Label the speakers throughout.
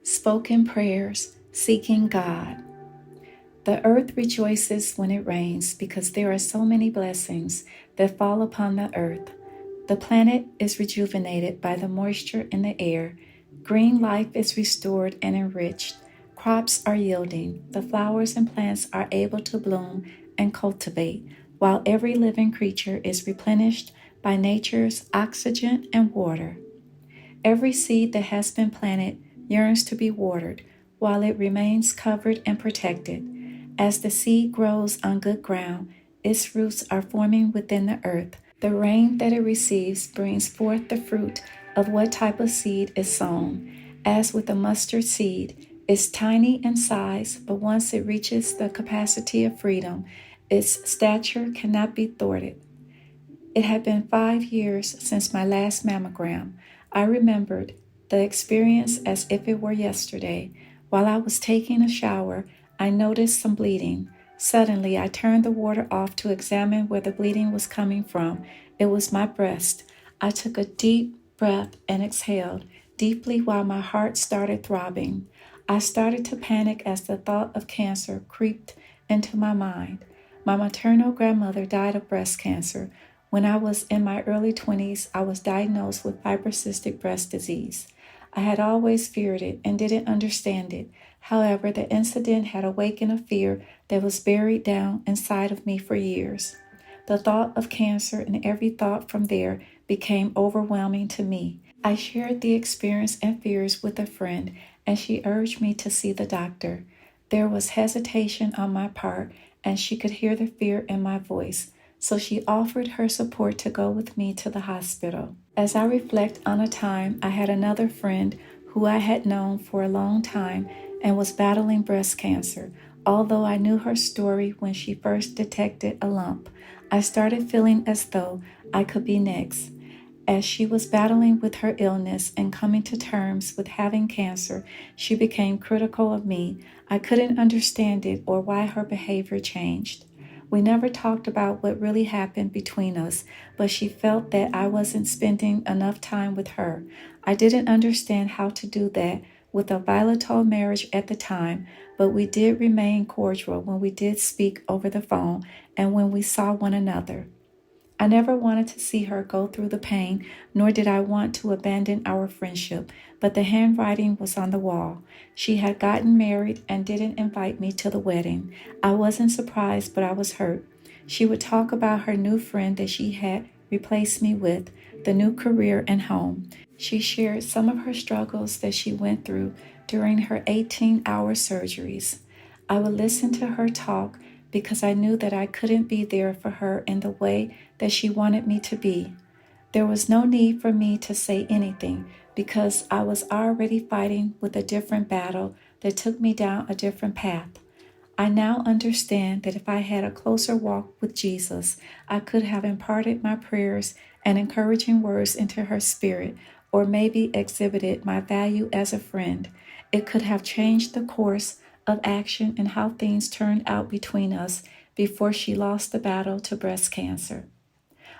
Speaker 1: Spoken prayers, seeking God. The earth rejoices when it rains because there are so many blessings that fall upon the earth. The planet is rejuvenated by the moisture in the air. Green life is restored and enriched. Crops are yielding. The flowers and plants are able to bloom and cultivate, while every living creature is replenished by nature's oxygen and water. Every seed that has been planted yearns to be watered while it remains covered and protected. As the seed grows on good ground, its roots are forming within the earth. The rain that it receives brings forth the fruit of what type of seed is sown. As with the mustard seed, it's tiny in size, but once it reaches the capacity of freedom, its stature cannot be thwarted. It had been 5 years since my last mammogram. I remembered the experience as if it were yesterday. While I was taking a shower, I noticed some bleeding. Suddenly, I turned the water off to examine where the bleeding was coming from. It was my breast. I took a deep breath and exhaled deeply while my heart started throbbing. I started to panic as the thought of cancer creeped into my mind. My maternal grandmother died of breast cancer. When I was in my early 20s, I was diagnosed with fibrocystic breast disease. I had always feared it and didn't understand it. However, the incident had awakened a fear that was buried down inside of me for years. The thought of cancer and every thought from there became overwhelming to me. I shared the experience and fears with a friend, and she urged me to see the doctor. There was hesitation on my part, and she could hear the fear in my voice, so she offered her support to go with me to the hospital. As I reflect on a time, I had another friend who I had known for a long time and was battling breast cancer. Although I knew her story when she first detected a lump, I started feeling as though I could be next. As she was battling with her illness and coming to terms with having cancer, she became critical of me. I couldn't understand it or why her behavior changed. We never talked about what really happened between us, but she felt that I wasn't spending enough time with her. I didn't understand how to do that with a volatile marriage at the time, but we did remain cordial when we did speak over the phone and when we saw one another. I never wanted to see her go through the pain, nor did I want to abandon our friendship, but the handwriting was on the wall. She had gotten married and didn't invite me to the wedding. I wasn't surprised, but I was hurt. She would talk about her new friend that she had replaced me with, the new career and home. She shared some of her struggles that she went through during her 18-hour surgeries. I would listen to her talk because I knew that I couldn't be there for her in the way that she wanted me to be. There was no need for me to say anything because I was already fighting with a different battle that took me down a different path. I now understand that if I had a closer walk with Jesus, I could have imparted my prayers and encouraging words into her spirit, or maybe exhibited my value as a friend. It could have changed the course of action and how things turned out between us before she lost the battle to breast cancer.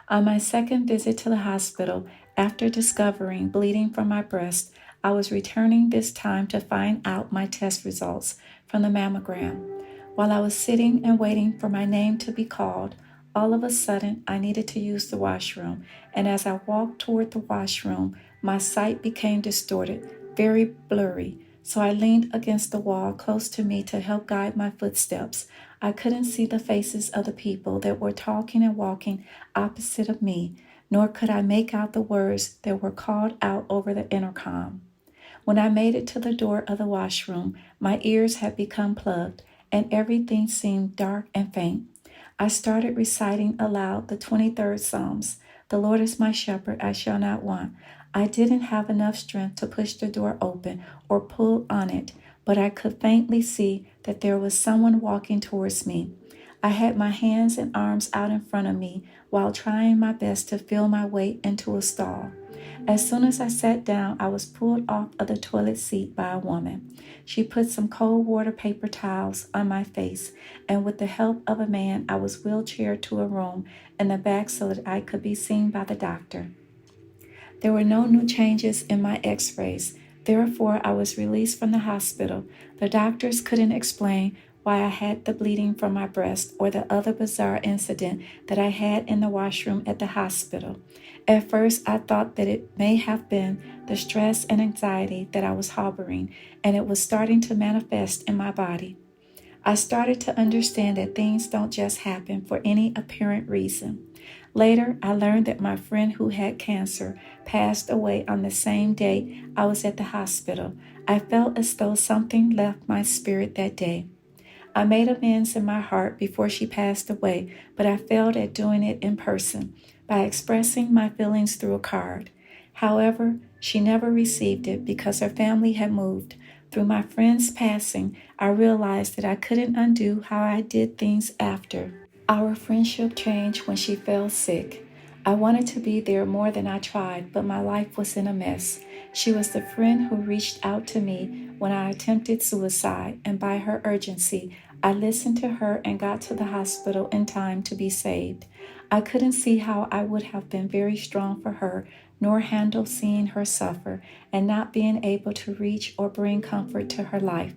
Speaker 1: On my second visit to the hospital, after discovering bleeding from my breast, I was returning this time to find out my test results from the mammogram. While I was sitting and waiting for my name to be called, all of a sudden I needed to use the washroom, and as I walked toward the washroom, my sight became distorted, very blurry, so I leaned against the wall close to me to help guide my footsteps. I couldn't see the faces of the people that were talking and walking opposite of me, nor could I make out the words that were called out over the intercom. When I made it to the door of the washroom, my ears had become plugged, and everything seemed dark and faint. I started reciting aloud the 23rd Psalms. The Lord is my shepherd, I shall not want. I didn't have enough strength to push the door open or pull on it, but I could faintly see that there was someone walking towards me. I had my hands and arms out in front of me while trying my best to feel my way into a stall. As soon as I sat down, I was pulled off of the toilet seat by a woman. She put some cold water paper towels on my face, and with the help of a man, I was wheelchaired to a room in the back so that I could be seen by the doctor. There were no new changes in my x-rays. Therefore, I was released from the hospital. The doctors couldn't explain why I had the bleeding from my breast or the other bizarre incident that I had in the washroom at the hospital. At first, I thought that it may have been the stress and anxiety that I was harboring, and it was starting to manifest in my body. I started to understand that things don't just happen for any apparent reason. Later, I learned that my friend who had cancer passed away on the same day I was at the hospital. I felt as though something left my spirit that day. I made amends in my heart before she passed away, but I failed at doing it in person by expressing my feelings through a card. However, she never received it because her family had moved. Through my friend's passing, I realized that I couldn't undo how I did things after. Our friendship changed when she fell sick. I wanted to be there more than I tried, but my life was in a mess. She was the friend who reached out to me when I attempted suicide, and by her urgency, I listened to her and got to the hospital in time to be saved. I couldn't see how I would have been very strong for her, nor handle seeing her suffer and not being able to reach or bring comfort to her life.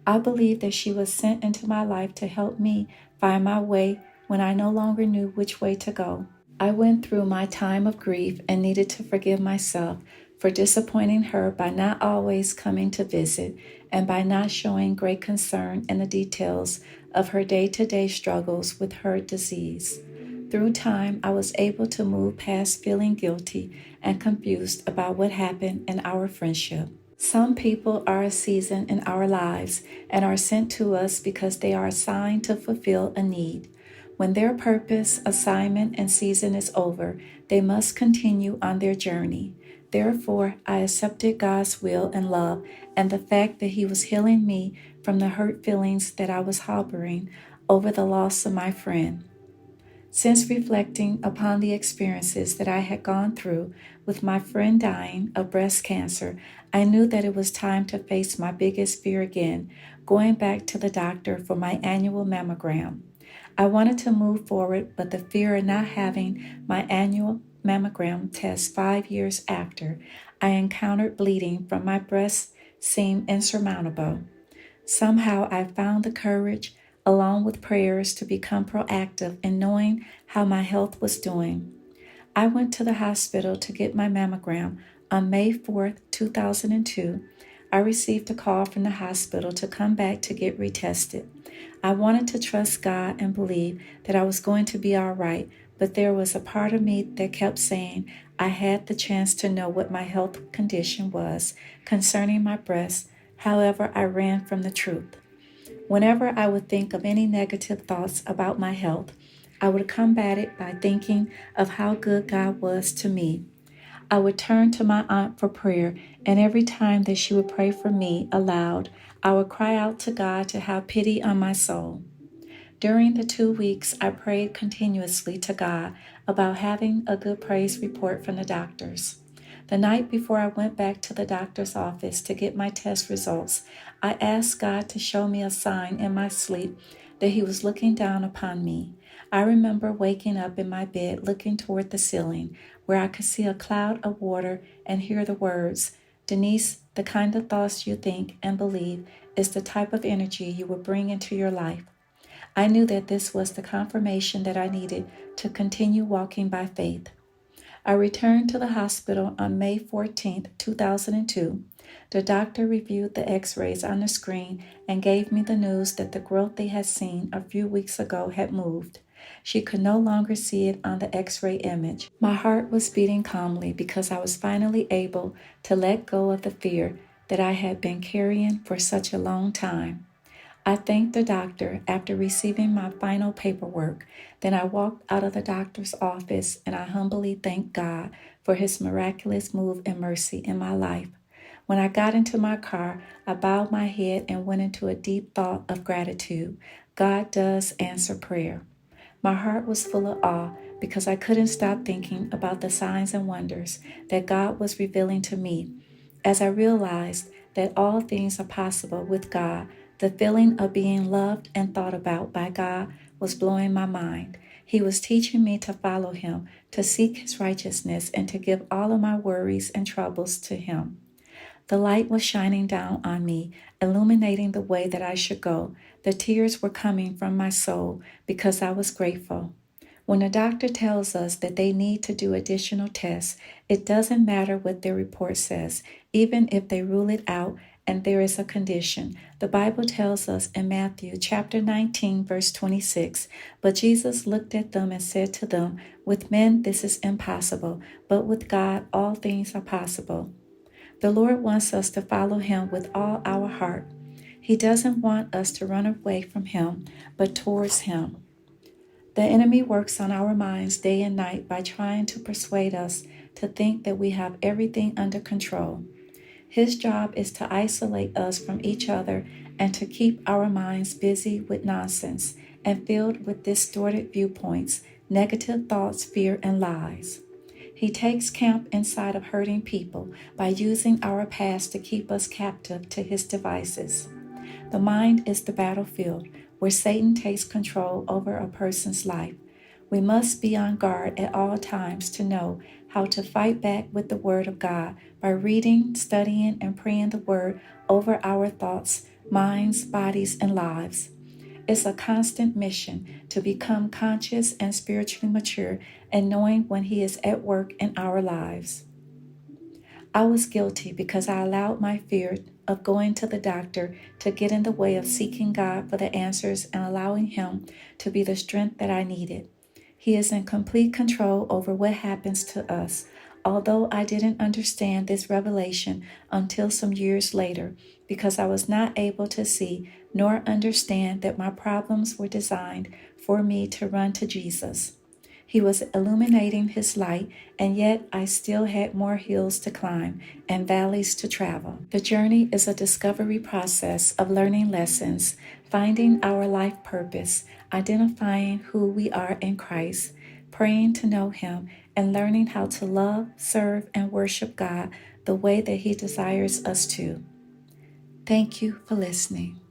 Speaker 1: I believe that she was sent into my life to help me find my way when I no longer knew which way to go. I went through my time of grief and needed to forgive myself for disappointing her by not always coming to visit and by not showing great concern in the details of her day-to-day struggles with her disease. Through time, I was able to move past feeling guilty and confused about what happened in our friendship. Some people are a season in our lives and are sent to us because they are assigned to fulfill a need. When their purpose, assignment, and season is over, they must continue on their journey. Therefore, I accepted God's will and love and the fact that He was healing me from the hurt feelings that I was harboring over the loss of my friend. Since reflecting upon the experiences that I had gone through with my friend dying of breast cancer, I knew that it was time to face my biggest fear again, going back to the doctor for my annual mammogram. I wanted to move forward, but the fear of not having my annual mammogram test 5 years after I encountered bleeding from my breast seemed insurmountable. Somehow I found the courage, along with prayers, to become proactive in knowing how my health was doing. I went to the hospital to get my mammogram on May 4th, 2002. I received a call from the hospital to come back to get retested. I wanted to trust God and believe that I was going to be all right, but there was a part of me that kept saying I had the chance to know what my health condition was concerning my breast. However, I ran from the truth. Whenever I would think of any negative thoughts about my health, I would combat it by thinking of how good God was to me. I would turn to my aunt for prayer, and every time that she would pray for me aloud, I would cry out to God to have pity on my soul. During the 2 weeks, I prayed continuously to God about having a good praise report from the doctors. The night before I went back to the doctor's office to get my test results, I asked God to show me a sign in my sleep that He was looking down upon me. I remember waking up in my bed looking toward the ceiling, where I could see a cloud of water and hear the words, "Denise, the kind of thoughts you think and believe is the type of energy you will bring into your life." I knew that this was the confirmation that I needed to continue walking by faith. I returned to the hospital on May 14th, 2002. The doctor reviewed the x-rays on the screen and gave me the news that the growth they had seen a few weeks ago had moved. She could no longer see it on the x-ray image. My heart was beating calmly because I was finally able to let go of the fear that I had been carrying for such a long time. I thanked the doctor after receiving my final paperwork. Then I walked out of the doctor's office and I humbly thanked God for His miraculous move and mercy in my life. When I got into my car, I bowed my head and went into a deep thought of gratitude. God does answer prayer. My heart was full of awe because I couldn't stop thinking about the signs and wonders that God was revealing to me. As I realized that all things are possible with God, the feeling of being loved and thought about by God was blowing my mind. He was teaching me to follow Him, to seek His righteousness, and to give all of my worries and troubles to Him. The light was shining down on me, illuminating the way that I should go. The tears were coming from my soul because I was grateful. When a doctor tells us that they need to do additional tests, it doesn't matter what their report says, even if they rule it out and there is a condition. The Bible tells us in Matthew chapter 19, verse 26, "But Jesus looked at them and said to them, 'With men this is impossible, but with God all things are possible.'" The Lord wants us to follow Him with all our heart. He doesn't want us to run away from Him, but towards Him. The enemy works on our minds day and night by trying to persuade us to think that we have everything under control. His job is to isolate us from each other and to keep our minds busy with nonsense and filled with distorted viewpoints, negative thoughts, fear, and lies. He takes camp inside of hurting people by using our past to keep us captive to his devices. The mind is the battlefield where Satan takes control over a person's life. We must be on guard at all times to know how to fight back with the Word of God by reading, studying, and praying the Word over our thoughts, minds, bodies, and lives. It's a constant mission to become conscious and spiritually mature and knowing when He is at work in our lives. I was guilty because I allowed my fear of going to the doctor to get in the way of seeking God for the answers and allowing Him to be the strength that I needed. He is in complete control over what happens to us. Although I didn't understand this revelation until some years later, because I was not able to see nor understand that my problems were designed for me to run to Jesus. He was illuminating His light, and yet I still had more hills to climb and valleys to travel. The journey is a discovery process of learning lessons, finding our life purpose, identifying who we are in Christ, praying to know Him, and learning how to love, serve, and worship God the way that He desires us to. Thank you for listening.